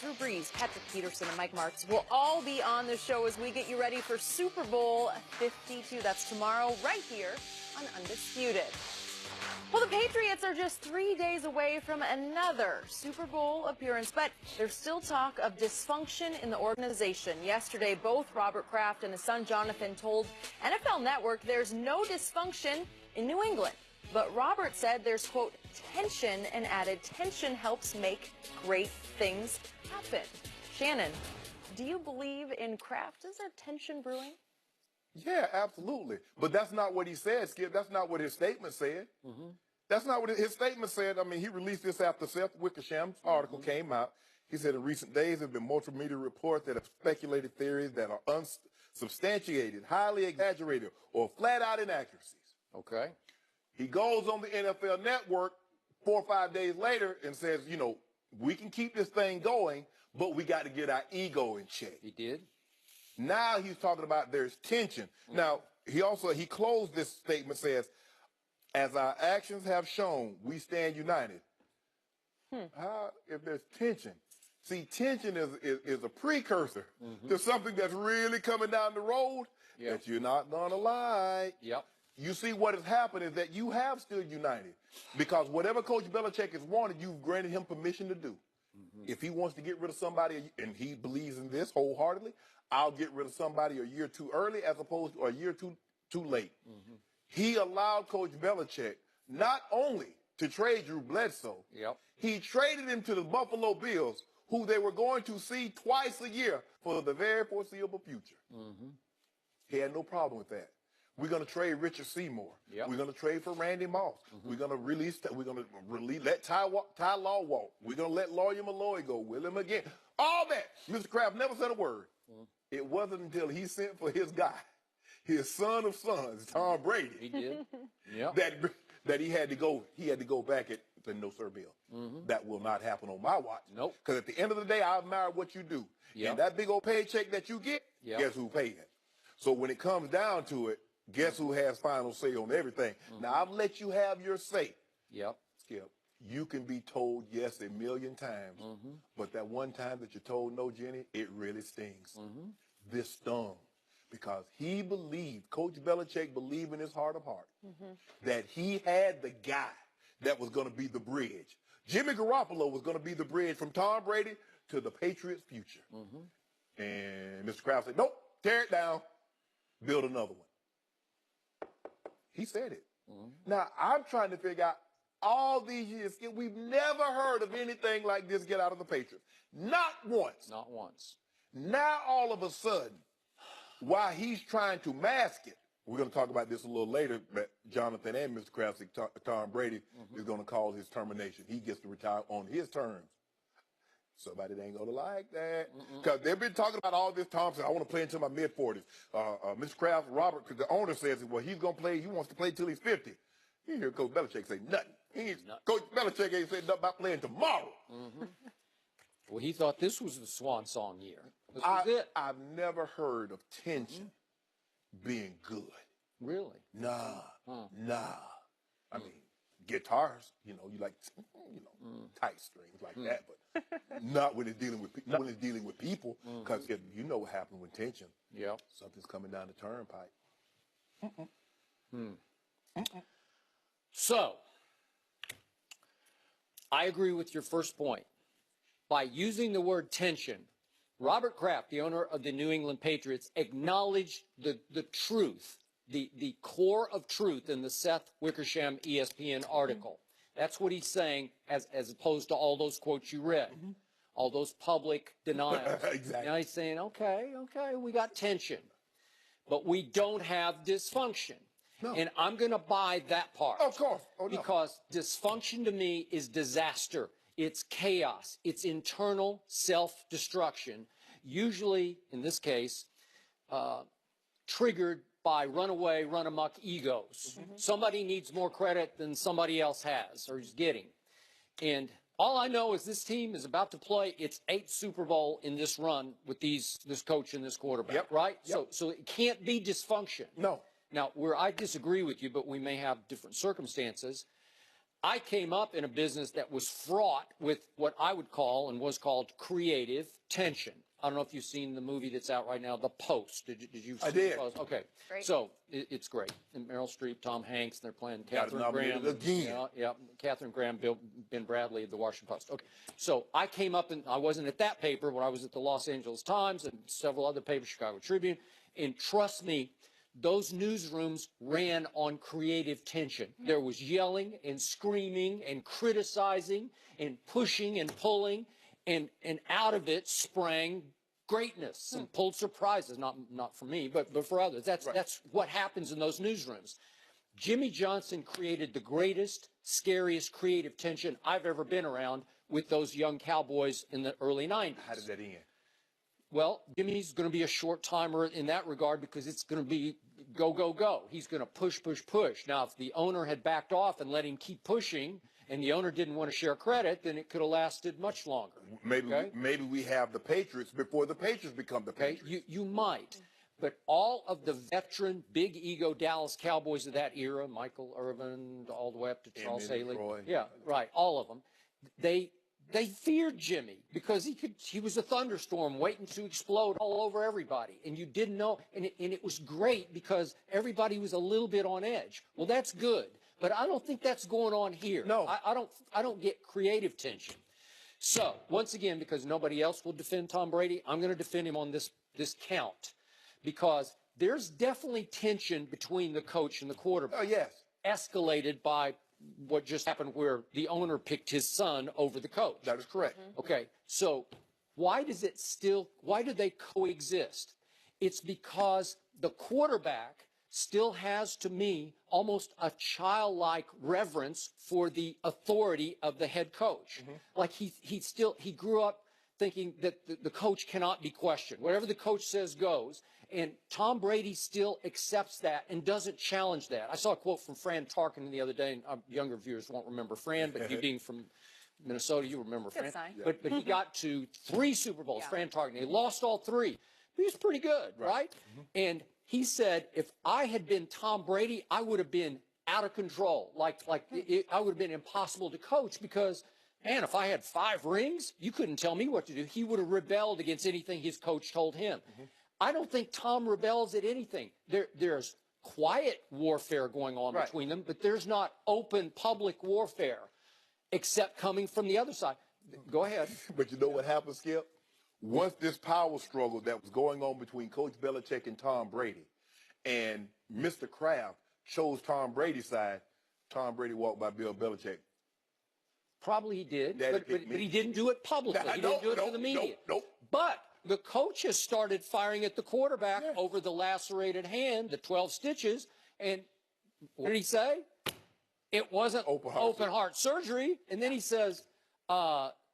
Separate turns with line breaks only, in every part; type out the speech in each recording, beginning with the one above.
Drew Brees, Patrick Peterson, and Mike Martz will all be on the show as we get you ready for Super Bowl 52. That's tomorrow, right here on Undisputed. Well, the Patriots are just 3 days away from another Super Bowl appearance, but there's still talk of dysfunction in the organization. Yesterday, both Robert Kraft and his son Jonathan told NFL Network there's no dysfunction in New England. But Robert said there's, quote, tension, and added tension helps make great things happen. Shannon, do you believe in Kraft? Is there tension brewing?
Yeah, absolutely. But that's not what he said, Skip. That's not what his statement said. That's not what his statement said. I mean, he released this after Seth Wickersham's article came out. He said in recent days there have been multimedia reports that have speculated theories that are unsubstantiated, highly exaggerated, or flat-out inaccuracies.
Okay.
He goes on the NFL Network 4 or 5 days later and says, you know, we can keep this thing going, but we got to get our ego in check.
He did.
Now he's talking about there's tension. Now, he closed this statement, says, as our actions have shown, we stand united. How, if there's tension? See, tension is a precursor to something that's really coming down the road that you're not going to like.
Yep.
You see, what has happened is that you have stood united because whatever Coach Belichick has wanted, you've granted him permission to do. If he wants to get rid of somebody, and he believes in this wholeheartedly, I'll get rid of somebody a year too early as opposed to a year too late. He allowed Coach Belichick not only to trade Drew Bledsoe, he traded him to the Buffalo Bills, who they were going to see twice a year for the very foreseeable future. He had no problem with that. We're going to trade Richard Seymour. We're going to trade for Randy Moss. We're going to let Ty Law walk. We're going to let Lawyer Malloy go. Willie McGinn. All that. Mr. Kraft never said a word. It wasn't until he sent for his guy, his son of sons, Tom Brady.
He did.
That he had to go. He had to go back at the no sir bill. That will not happen on my watch.
Nope.
Because at the end of the day, I admire what you do. And that big old paycheck that you get, guess who paid it? So when it comes down to it, guess who has final say on everything? Now, I've let you have your say. Skip, you can be told yes a million times, but that one time that you're told no, Jenny, it really stings. This stung because he believed, Coach Belichick believed in his heart of heart, that he had the guy that was going to be the bridge. Jimmy Garoppolo was going to be the bridge from Tom Brady to the Patriots' future. And Mr. Kraft said, nope, tear it down, build another one. He said it. Now, I'm trying to figure out all these years, we've never heard of anything like this get out of the Patriots. Not once.
Not once.
Now, all of a sudden, while he's trying to mask it, we're going to talk about this a little later, but Jonathan and Mr. Kraft said Tom Brady is going to call his termination. He gets to retire on his terms. Somebody ain't going to like that. Because they've been talking about all this time. I want to play until my mid-40s. Mr. Kraft, Robert, because the owner says, well, he's going to play. He wants to play till he's 50. You hear Coach Belichick say nothing. Coach Belichick ain't said nothing about playing tomorrow.
Well, he thought this was the swan song year. This was it.
I've never heard of tension being good.
Really?
Nah. I mean, guitars, you like, tight strings like that, but not when it's dealing with people, because you know what happens with tension. Something's coming down the turnpike.
So, I agree with your first point. By using the word tension, Robert Kraft, the owner of the New England Patriots, acknowledged the truth, the core of truth in the Seth Wickersham ESPN article. That's what he's saying, as opposed to all those quotes you read, all those public denials.
Exactly.
Now he's saying, okay, we got tension, but we don't have dysfunction.
No.
And I'm going to buy that part.
Of course. Oh, no.
Because dysfunction to me is disaster. It's chaos. It's internal self-destruction, usually, in this case, triggered by runaway, run-amok egos. Somebody needs more credit than somebody else has or is getting. And all I know is this team is about to play its 8th Super Bowl in this run with this coach and this quarterback, right? So it can't be dysfunction.
No.
Now, I disagree with you, but we may have different circumstances. I came up in a business that was fraught with what I would call and was called creative tension. I don't know if you've seen the movie that's out right now, The Post. Did you see The Post? Okay.
Great.
So it's great. And Meryl Streep, Tom Hanks, they're playing
Got
Catherine Graham.
again.
Yeah, Catherine Graham, Ben Bradley of the Washington Post. Okay. So I came up, and I wasn't at that paper, but I was at the Los Angeles Times and several other papers, Chicago Tribune. And trust me, those newsrooms ran on creative tension. There was yelling and screaming and criticizing and pushing and pulling, and out of it sprang greatness, some Pulitzer Prizes, not for me, but for others. That's what happens in those newsrooms. Jimmy Johnson created the greatest, scariest creative tension I've ever been around with those young Cowboys in the early 90s.
How did that end?
Well, Jimmy's going to be a short timer in that regard because it's going to be go, go, go. He's going to push, push, push. Now, if the owner had backed off and let him keep pushing and the owner didn't want to share credit, then it could have lasted much longer.
Maybe we have the Patriots before the Patriots become the Patriots.
You might. But all of the veteran, big ego Dallas Cowboys of that era, Michael Irvin, all the way up to Charles Haley. Yeah, right, all of them. They feared Jimmy because he was a thunderstorm waiting to explode all over everybody. And you didn't know, and it was great because everybody was a little bit on edge. Well, that's good, but I don't think that's going on here.
No.
I don't get creative tension. So, once again, because nobody else will defend Tom Brady, I'm going to defend him on this count. Because there's definitely tension between the coach and the quarterback.
Oh, yes.
Escalated by what just happened where the owner picked his son over the coach.
That is correct.
Okay, so why do they coexist? It's because the quarterback still has, to me, almost a childlike reverence for the authority of the head coach. Like he grew up thinking that the coach cannot be questioned. Whatever the coach says goes. And Tom Brady still accepts that and doesn't challenge that. I saw a quote from Fran Tarkenton the other day, and younger viewers won't remember Fran, but you being from Minnesota, you remember Fran. But he got to 3 Super Bowls, Fran Tarkenton. He lost all 3. He was pretty good, right? And he said, if I had been Tom Brady, I would have been out of control. I would have been impossible to coach because, man, if I had 5 rings, you couldn't tell me what to do. He would have rebelled against anything his coach told him. I don't think Tom rebels at anything. There's quiet warfare going on between them, but there's not open public warfare, except coming from the other side. Go ahead.
But you know what happened, Skip? Once this power struggle that was going on between Coach Belichick and Tom Brady, and Mr. Kraft chose Tom Brady's side, Tom Brady walked by Bill Belichick.
Probably he did, but he didn't do it publicly. He didn't do it to the media. But the coach has started firing at the quarterback over the lacerated hand, the 12 stitches, and what did he say? It wasn't open heart surgery. And then he says,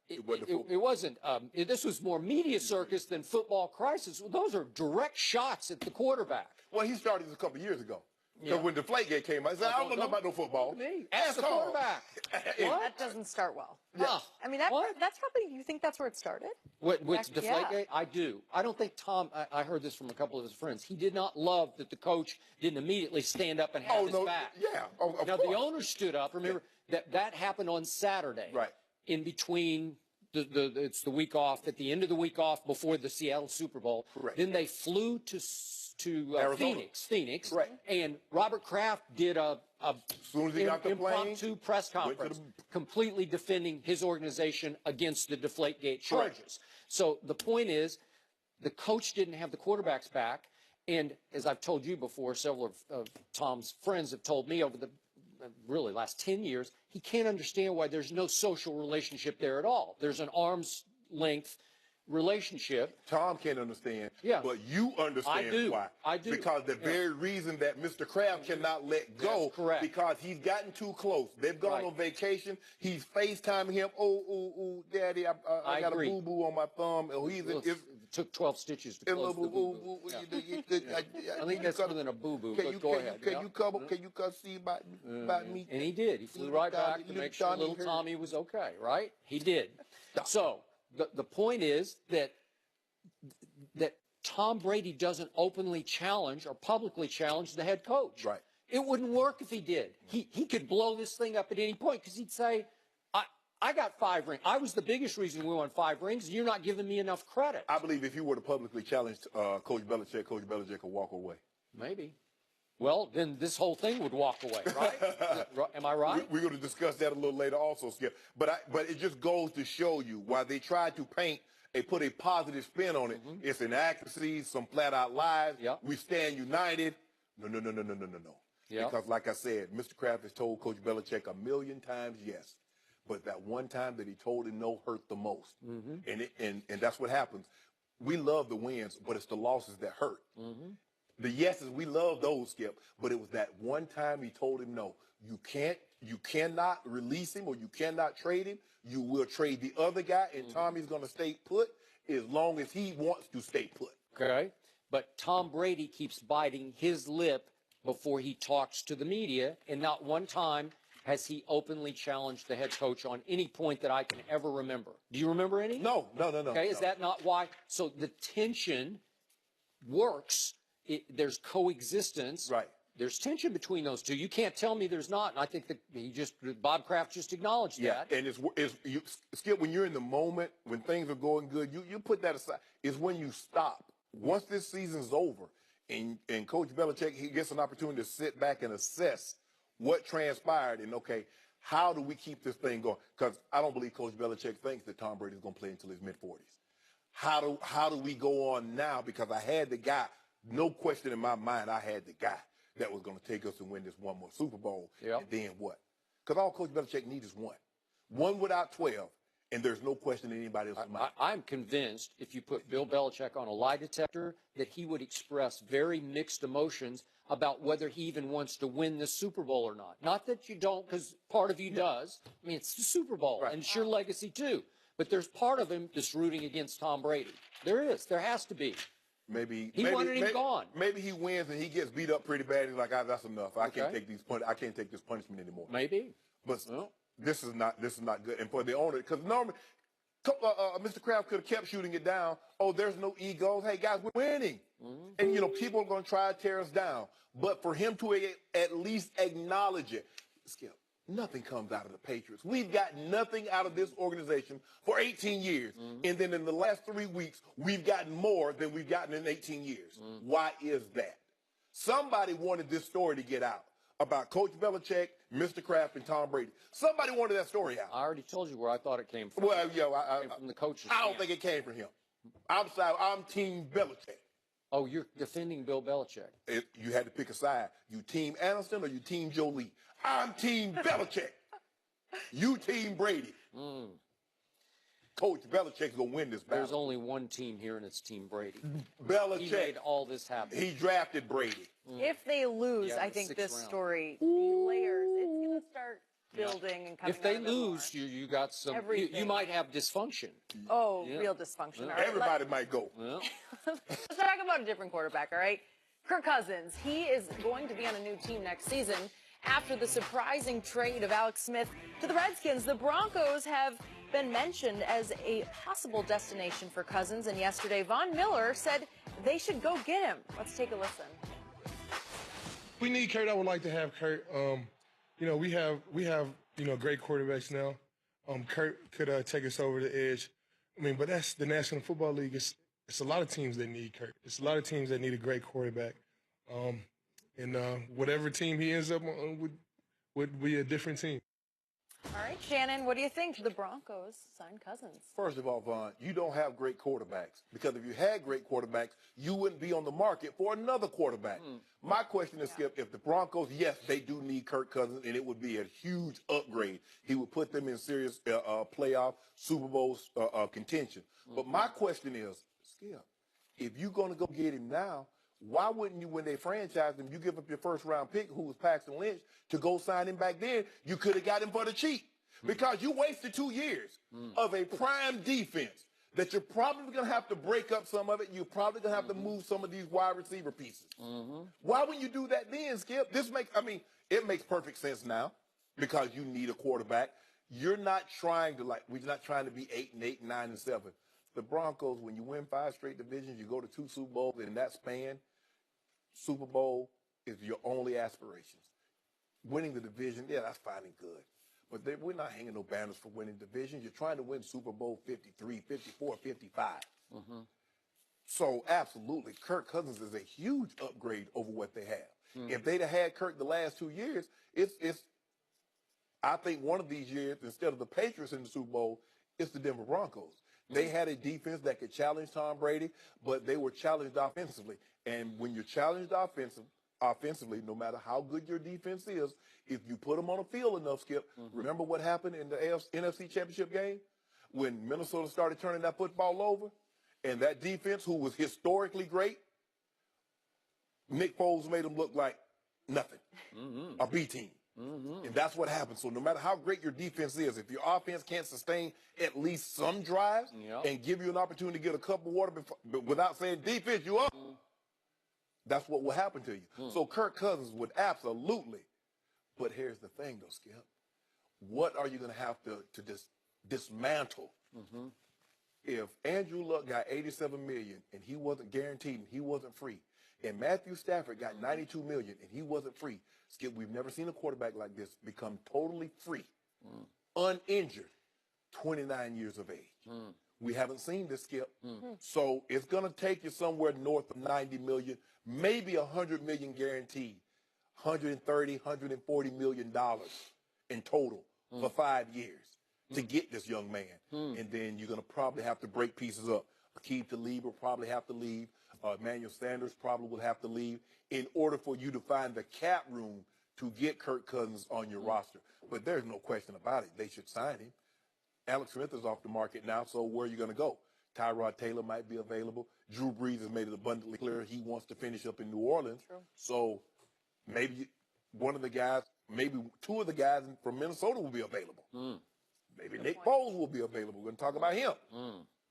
it wasn't. This was more media circus than football crisis. Well, those are direct shots at the quarterback.
Well, he started this a couple of years ago. Because when Deflategate came out, he said, I don't know about no football.
Ask the quarterback.
That doesn't start well. I mean, that's probably, you think that's where it started?
With Deflategate? I do. I don't think Tom, I heard this from a couple of his friends. He did not love that the coach didn't immediately stand up and have his back. Now, the owner stood up. Remember, that happened on Saturday.
Right.
In between, it's the week off, at the end of the week off before the Seattle Super Bowl.
Correct.
Then they flew to Phoenix,
right.
And Robert Kraft did a
soon as he got the
impromptu press conference, completely defending his organization against the Deflategate charges. So the point is, the coach didn't have the quarterback's back, and as I've told you before, several of Tom's friends have told me over the really last 10 years, he can't understand why there's no social relationship there at all. There's an arm's length relationship.
Tom can't understand, but you understand why.
I do.
Because the very reason that Mr. Kraft cannot let go, because he's gotten too close. They've gone on vacation. He's FaceTiming him. Oh, Daddy, I got a boo-boo on my thumb. Oh,
it took 12 stitches to close the boo-boo. I think that's better than a boo-boo, but go ahead.
Can you come see about me?
And he did. He flew right back to make sure little Tommy was okay, right? He did. So the point is that Tom Brady doesn't openly challenge or publicly challenge the head coach.
Right.
It wouldn't work if he did. He could blow this thing up at any point because he'd say, I got 5 rings. I was the biggest reason we won 5 rings, and you're not giving me enough credit.
I believe if you were to publicly challenge Coach Belichick would walk away.
Maybe. Well, then this whole thing would walk away, right? Am I right?
We're going to discuss that a little later also, Skip. But it just goes to show you why they tried to put a positive spin on it. Mm-hmm. It's inaccuracies, some flat-out lies.
Yep.
We stand united. No.
Yep.
Because, like I said, Mr. Kraft has told Coach Belichick a million times yes. But that one time that he told him no hurt the most. Mm-hmm. And that's what happens. We love the wins, but it's the losses that hurt. Mm-hmm. The yeses, we love those, Skip. But it was that one time he told him no. You cannot release him or you cannot trade him. You will trade the other guy, and Tommy's going to stay put as long as he wants to stay put.
Okay. But Tom Brady keeps biting his lip before he talks to the media, and not one time has he openly challenged the head coach on any point that I can ever remember. Do you remember any?
No.
Okay, is that not why? So the tension works. There's coexistence.
Right.
There's tension between those two. You can't tell me there's not. And I think that Bob Kraft just acknowledged that.
And Skip, when you're in the moment, when things are going good, you put that aside. It's when you stop. Once this season's over and Coach Belichick, he gets an opportunity to sit back and assess what transpired and, okay, how do we keep this thing going? Because I don't believe Coach Belichick thinks that Tom Brady's going to play until his mid-40s. How do we go on now? Because I had the guy, no question in my mind, I had the guy that was going to take us and win this one more Super Bowl.
Yep.
And then what? Because all Coach Belichick needs is one. One without 12, and there's no question in anybody else's mind.
I'm convinced if you put Bill Belichick on a lie detector that he would express very mixed emotions about whether he even wants to win the Super Bowl or not. Not that you don't, because part of you does. I mean, it's the Super Bowl,
right.
And it's your legacy too. But there's part of him that's rooting against Tom Brady. There is. There has to be.
Maybe
wanted him gone.
Maybe he wins and he gets beat up pretty bad. He's like, that's enough. I can't take this punishment anymore.
Maybe.
But this is not good. And for the owner, because normally Mr. Kraft could have kept shooting it down. Oh, there's no egos. Hey guys, we're winning. Mm-hmm. And people are going to try to tear us down. But for him to at least acknowledge it, Skip, nothing comes out of the Patriots. We've got nothing out of this organization for 18 years. Mm-hmm. And then in the last 3 weeks, we've gotten more than we've gotten in 18 years. Mm-hmm. Why is that? Somebody wanted this story to get out about Coach Belichick, Mr. Kraft, and Tom Brady. Somebody wanted that story out.
I already told you where I thought it came from.
Well,
it came from the coaches.
I don't think it came from him. I'm sorry. I'm Team Belichick.
Oh, you're defending Bill Belichick.
You had to pick a side. You Team Aniston or you Team Jolie? I'm Team Belichick. You Team Brady. Coach Belichick's going to win this battle.
There's only one team here, and it's Team Brady.
Belichick.
He made all this happen.
He drafted Brady.
If they lose, I think this story, the layers, it's going to start building and coming
If they
out
lose, you got some, you might have dysfunction.
Oh, real dysfunction. All right,
everybody might go.
Well.
Let's talk about a different quarterback, all right? Kirk Cousins, he is going to be on a new team next season. After the surprising trade of Alex Smith to the Redskins, the Broncos have been mentioned as a possible destination for Cousins, and yesterday Von Miller said they should go get him. Let's take a listen.
We need Kurt. I would like to have Kurt. We have great quarterbacks now. Kurt could take us over the edge. I mean, but that's the National Football League. It's a lot of teams that need Kurt. It's a lot of teams that need a great quarterback. Whatever team he ends up on would be a different team.
All right, Shannon, what do you think? The Broncos signed Cousins.
First of all, Vaughn, you don't have great quarterbacks. Because if you had great quarterbacks, you wouldn't be on the market for another quarterback. My question is, Skip, if the Broncos, yes, they do need Kirk Cousins, and it would be a huge upgrade. He would put them in serious playoff, Super Bowl contention. But my question is, Skip, if you're going to go get him now, why wouldn't you, when they franchised him, you give up your first-round pick, who was Paxton Lynch, to go sign him back then? You could have got him for the cheap because you wasted 2 years of a prime defense that you're probably going to have to break up some of it. You're probably going to have to move some of these wide receiver pieces. Why wouldn't you do that then, Skip? It makes perfect sense now because you need a quarterback. You're not trying to, we're not trying to be 8-8, 9-7. The Broncos, when you win 5 straight divisions, you go to 2 Super Bowls in that span, Super Bowl, is your only aspirations. Winning the division, yeah, that's fine and good. But we're not hanging no banners for winning divisions. You're trying to win Super Bowl 53, 54, 55. Mm-hmm. So, absolutely, Kirk Cousins is a huge upgrade over what they have. Mm-hmm. If they'd have had Kirk the last 2 years, I think one of these years, instead of the Patriots in the Super Bowl, it's the Denver Broncos. They had a defense that could challenge Tom Brady, but they were challenged offensively. And when you're challenged offensively, no matter how good your defense is, if you put them on the field enough, Skip, remember what happened in the NFC Championship game when Minnesota started turning that football over? And that defense, who was historically great, Nick Foles made them look like nothing, a B team. Mm-hmm. And that's what happens. So no matter how great your defense is, if your offense can't sustain at least some drives and give you an opportunity to get a cup of water without saying, defense, you up, that's what will happen to you. So Kirk Cousins would absolutely. But here's the thing, though, Skip. What are you going to have to dismantle? If Andrew Luck got $87 million and he wasn't guaranteed and he wasn't free, and Matthew Stafford got $92 million and he wasn't free, Skip, we've never seen a quarterback like this become totally free, uninjured, 29 years of age. We haven't seen this, Skip. So it's going to take you somewhere north of $90 million, maybe $100 million guaranteed, $130, $140 million in total for 5 years to get this young man. And then you're going to probably have to break pieces up. Akeem Talib will probably have to leave. Emmanuel Sanders probably will have to leave in order for you to find the cap room to get Kirk Cousins on your roster. But there's no question about it. They should sign him. Alex Smith is off the market now, so where are you going to go? Tyrod Taylor might be available. Drew Brees has made it abundantly clear he wants to finish up in New Orleans. True. So maybe one of the guys, maybe two of the guys from Minnesota will be available. Maybe Nick Foles will be available. We're going to talk about him.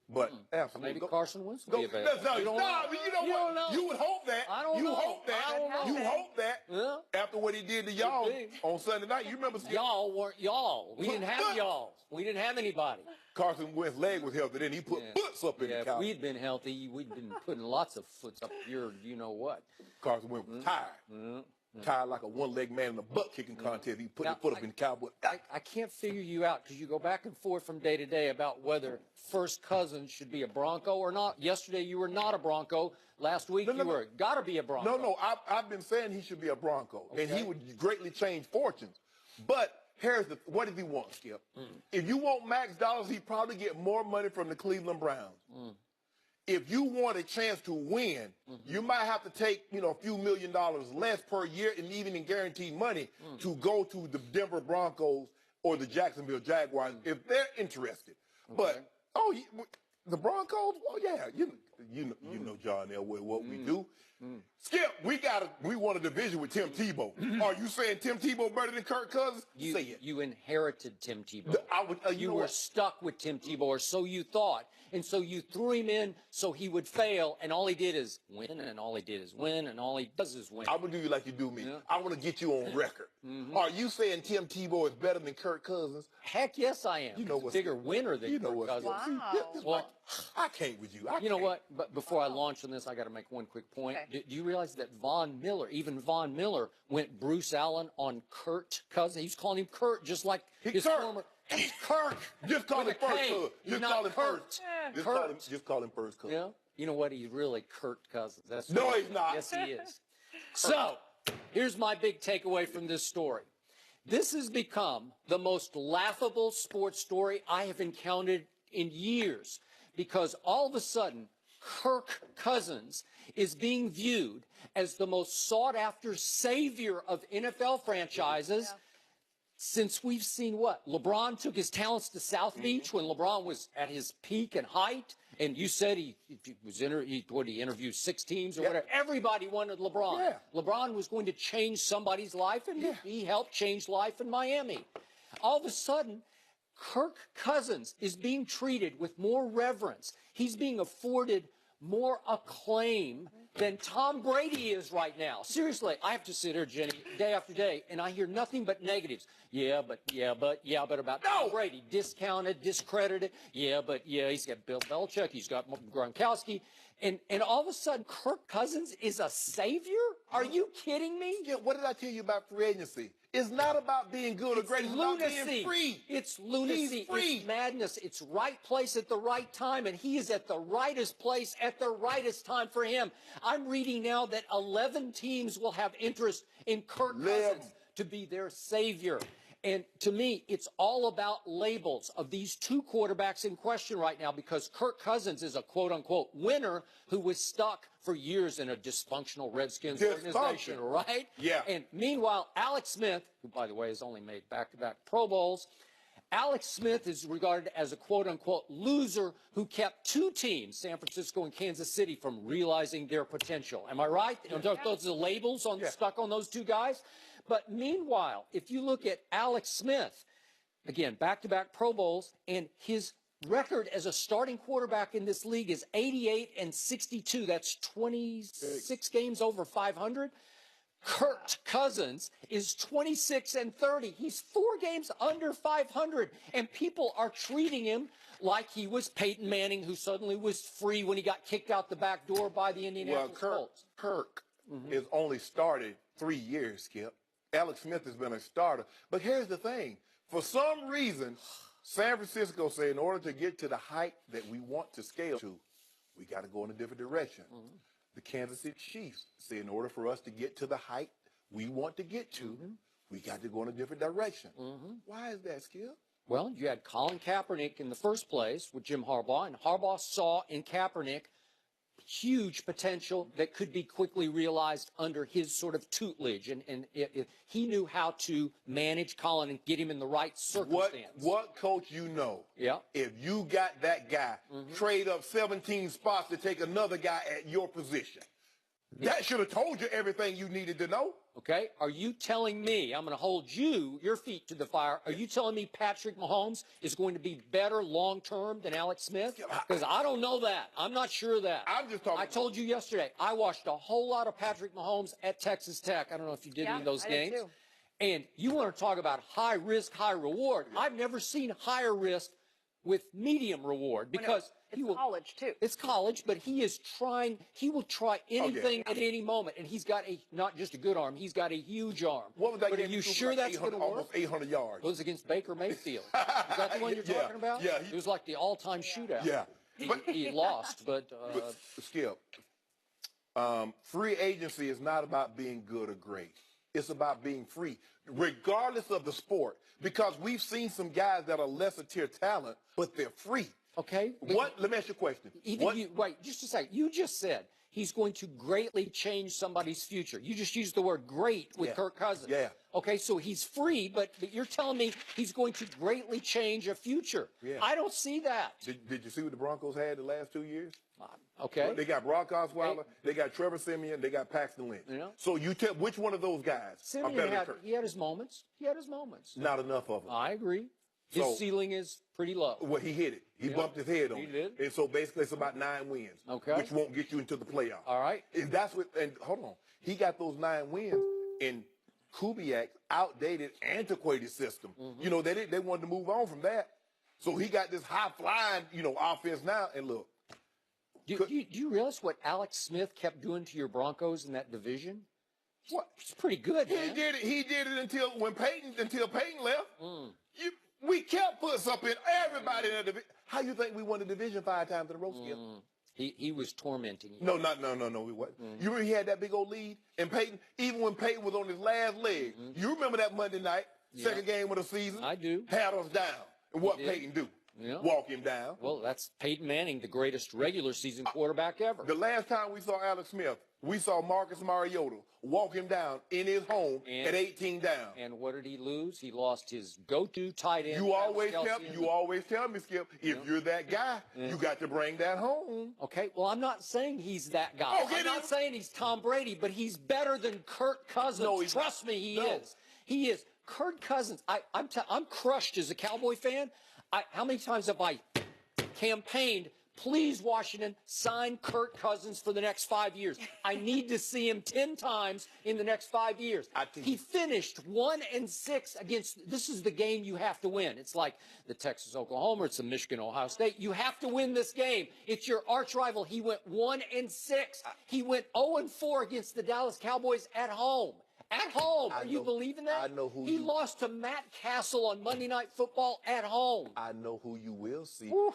But absolutely,
maybe Carson Wentz will be available.
You know what? You would hope that.
I don't know.
Hope that. You hope that. Yeah. After what he did to y'all on Sunday night, you remember?
Y'all weren't y'all. We didn't have y'all. We didn't have anybody.
Carson Wentz's leg was healthy. Then he put foots up in the couch.
If we'd been healthy, we'd been putting lots of foots up your, you know what.
Carson Wentz was tired. Tired like a one-leg man in a butt-kicking contest. He put his foot up in the cowboy.
I can't figure you out because you go back and forth from day to day about whether First Cousins should be a Bronco or not. Yesterday you were not a Bronco. Last week you were got to be a Bronco.
No, I've been saying he should be a Bronco, and he would greatly change fortunes. But here's what does he want, Skip? If you want max dollars, he'd probably get more money from the Cleveland Browns. If you want a chance to win, you might have to take, a few $1 million less per year and even in guaranteed money to go to the Denver Broncos or the Jacksonville Jaguars if they're interested. But, the Broncos? Well, yeah, you know John Elway, what we do. Skip, we won a division with Tim Tebow. Are you saying Tim Tebow better than Kirk Cousins? Say it.
You inherited Tim Tebow. You were stuck with Tim Tebow, or so you thought. And so you threw him in so he would fail, and all he did is win, and all he did is win, and all he does is win.
I'm going to do you like you do me. Yeah. I want to get you on record. Are you saying Tim Tebow is better than Kirk Cousins?
Heck yes, I am. You know what's a bigger winner than Kirk Cousins.
Wow. I can't with you.
You know what? But before I launch on this, I got to make one quick point. Okay. Do you realize that Von Miller went Bruce Allen on Kurt Cousins? He's calling him Kurt just like his former...
Kirk. Just call him first cousin. Just call him first. Just call him first cousin.
Yeah. You know what? He's really Kirk Cousins. That's
no, he's not.
Yes, he is. So, here's my big takeaway from this story. This has become the most laughable sports story I have encountered in years because all of a sudden, Kirk Cousins is being viewed as the most sought-after savior of NFL franchises. Since we've seen what? LeBron took his talents to South Beach when LeBron was at his peak and height. And you said he interviewed 6 teams or whatever. Everybody wanted LeBron. Yeah. LeBron was going to change somebody's life, and he helped change life in Miami. All of a sudden, Kirk Cousins is being treated with more reverence. He's being afforded more acclaim than Tom Brady is right now. Seriously, I have to sit here, Jenny, day after day, and I hear nothing but negatives. Yeah, but about Tom Brady. Discounted, discredited. Yeah, he's got Bill Belichick. He's got Gronkowski. And all of a sudden, Kirk Cousins is a savior? Are you kidding me?
Yeah, what did I tell you about free agency? It's not about being good or great. It's
lunacy.
about being free.
It's lunacy.
He's free.
It's madness. It's right place at the right time, and he is at the rightest place at the rightest time for him. I'm reading now that 11 teams will have interest in Kirk Cousins to be their savior. And to me, it's all about labels of these two quarterbacks in question right now, because Kirk Cousins is a quote-unquote winner who was stuck for years in a dysfunctional Redskins organization, right?
Yeah.
And meanwhile, Alex Smith, who, by the way, has only made back-to-back Pro Bowls, Alex Smith is regarded as a quote-unquote loser who kept two teams, San Francisco and Kansas City, from realizing their potential. Am I right? Yeah. Those are the labels stuck on those two guys. But meanwhile, if you look at Alex Smith, again, back-to-back Pro Bowls, and his record as a starting quarterback in this league is 88-62. That's 26 games over 500. Kirk Cousins is 26-30. He's 4 games under 500, and people are treating him like he was Peyton Manning, who suddenly was free when he got kicked out the back door by the Indianapolis Colts.
Kirk is only started 3 years, Skip. Alex Smith has been a starter. But here's the thing. For some reason, San Francisco say in order to get to the height that we want to scale to, we got to go in a different direction. The Kansas City Chiefs say in order for us to get to the height we want to get to, we got to go in a different direction. Why is that, Skip?
Well, you had Colin Kaepernick in the first place with Jim Harbaugh, and Harbaugh saw in Kaepernick huge potential that could be quickly realized under his sort of tutelage, and he knew how to manage Colin and get him in the right circumstance.
What coach you know? Yeah. If you got that guy, trade up 17 spots to take another guy at your position. That should have told you everything you needed to know.
Okay, are you telling me, I'm going to hold your feet to the fire, are you telling me Patrick Mahomes is going to be better long-term than Alex Smith? Because I don't know that. I'm not sure of that.
I'm just talking.
I told you yesterday, I watched a whole lot of Patrick Mahomes at Texas Tech. I don't know if you did any of those games.
Did too.
And you want to talk about high risk, high reward. I've never seen higher risk with medium reward, because
it's college too.
It's college, but he will try anything at any moment, and he's got not just a good arm, he's got a huge arm.
What was that
but
game?
Are you sure that's going to work?
Almost 800 yards.
It was against Baker Mayfield. Is that the one you're talking about?
Yeah.
It was like the all-time shootout.
Yeah.
He lost, but
Skip, free agency is not about being good or great. It's about being free, regardless of the sport, because we've seen some guys that are lesser tier talent, but they're free.
Okay.
Let me ask you a question.
Wait, just a second. You just said he's going to greatly change somebody's future. You just used the word great with Kirk Cousins.
Yeah.
Okay, so he's free, but you're telling me he's going to greatly change a future. Yeah. I don't see that.
Did you see what the Broncos had the last 2 years?
Okay.
They got Brock Osweiler, they got Trevor Siemian, they got Paxton Lynch. You know? So you tell which one of those guys are better than Kirk?
He had his moments.
Not enough of them.
I agree. His ceiling is pretty low.
Well, he hit it. He bumped his head on it.
He did.
And so basically it's about 9 wins. Okay. Which won't get you into the playoffs.
All right.
And hold on. He got those 9 wins in Kubiak's outdated, antiquated system. You know, they wanted to move on from that. So he got this high-flying, offense now. And look.
Do you realize what Alex Smith kept doing to your Broncos in that division?
What?
It's pretty good, man.
He did it until Peyton left. We kept putting something in everybody in the division. How you think we won the division 5 times in a row, Skip?
He was tormenting you.
No, we wasn't. You remember he had that big old lead? And Peyton, even when Peyton was on his last leg, you remember that Monday night, second game of the season?
I do.
Had us down. And what Peyton do? Yeah. Walk him down.
Well, that's Peyton Manning, the greatest regular season quarterback ever.
The last time we saw Alex Smith, we saw Marcus Mariota walk him down in his home at 18 down.
And what did he lose? He lost his go-to tight end.
You always tell me, Skip, if you're that guy, you got to bring that home.
Okay, well, I'm not saying he's that guy. I'm not saying he's Tom Brady, but he's better than Kirk Cousins. No, Trust me, he is. He is. Kirk Cousins, I'm crushed as a Cowboy fan. How many times have I campaigned Please, Washington, sign Kirk Cousins for the next 5 years. I need to see him 10 times in the next 5 years. He finished 1-6 against, this is the game you have to win. It's like the Texas-Oklahoma, it's the Michigan-Ohio State. You have to win this game. It's your arch rival. He went 1-6. He went 0-4 against the Dallas Cowboys at home. At home. Are you believing that?
I know who
he lost to Matt Castle on Monday Night Football at home.
I know who you will see.
Whew.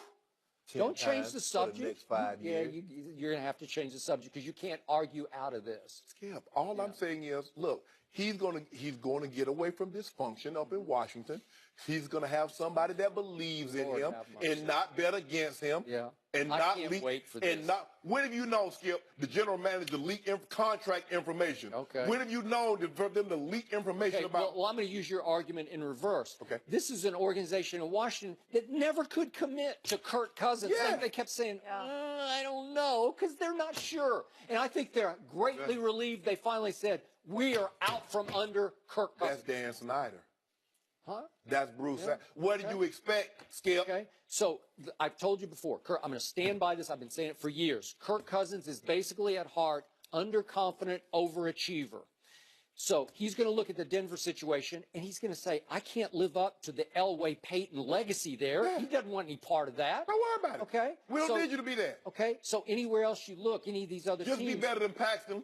Don't change the subject.
For the next 5 years.
You're going to have to change the subject because you can't argue out of this.
Skip, all I'm saying is, look, he's going to get away from dysfunction up in Washington. He's going to have somebody that believes in him and not bet against him.
Yeah.
And
I
not
can't
leak,
wait for this.
and not. When have you known, Skip, the general manager leak contract information?
Okay.
When have you known for them to leak information about?
Well, I'm going to use your argument in reverse.
Okay.
This is an organization in Washington that never could commit to Kirk Cousins.
Yeah.
They kept saying, I don't know, because they're not sure. And I think they're greatly relieved they finally said, we are out from under Kirk Cousins.
That's Dan Snyder.
Huh?
That's Bruce. Yeah. What do you expect, Skip?
Okay. So I've told you before, Kirk, I'm going to stand by this. I've been saying it for years. Kirk Cousins is basically at heart underconfident overachiever. So he's going to look at the Denver situation and he's going to say, I can't live up to the Elway Payton legacy there. Yeah. He doesn't want any part of that.
Don't worry about it.
Okay.
We don't need you to be there.
Okay. So anywhere else you look, any of these other teams.
Just be better than Paxton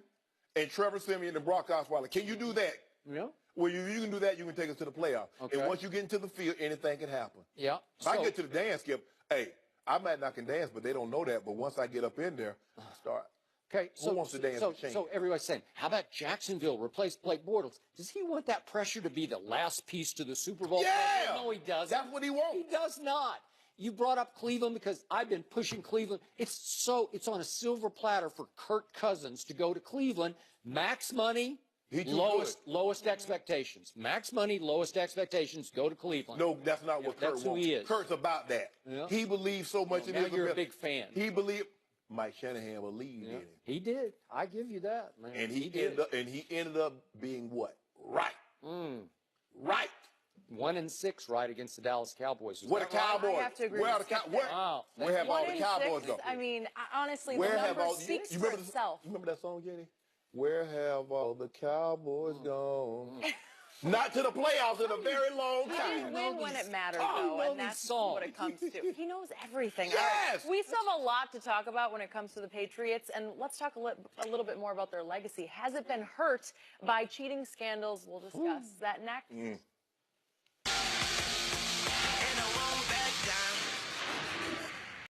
and Trevor Siemian and Brock Osweiler. Can you do that?
Yeah.
Well, you can do that, you can take us to the playoffs. Okay. And once you get into the field, anything can happen.
Yeah.
If I get to the dance, Skip, hey, I might not can dance, but they don't know that. But once I get up in there, I start.
Okay,
who wants to dance with change?
So everybody's saying, how about Jacksonville replace Blake Bortles? Does he want that pressure to be the last piece to the Super Bowl?
Yeah.
No, he doesn't.
That's what he wants.
He does not. You brought up Cleveland because I've been pushing Cleveland. It's on a silver platter for Kirk Cousins to go to Cleveland. Max money. Lowest expectations. Max money, lowest expectations, go to Cleveland.
No, that's not what Kurt wants.
That's who he is.
Kurt's about that. Yeah. He believes so much in his ability.
You're a big fan.
He believed. Mike Shanahan believed in him.
He did. I give you that, man.
And he ended up being what? Right. Right.
1-6 right against the Dallas Cowboys.
Where the Cowboys?
I have to agree.
Where have all the Cowboys gone?
I mean, honestly,
where
the
have
number speaks for itself.
You remember that song, Jenny? Where have all the Cowboys gone? Not to the playoffs in a very long time.
He didn't win when it mattered, though, and that's what it comes to. He knows everything.
Yes!
We still have a lot to talk about when it comes to the Patriots, and let's talk a little bit more about their legacy. Has it been hurt by cheating scandals? We'll discuss that next.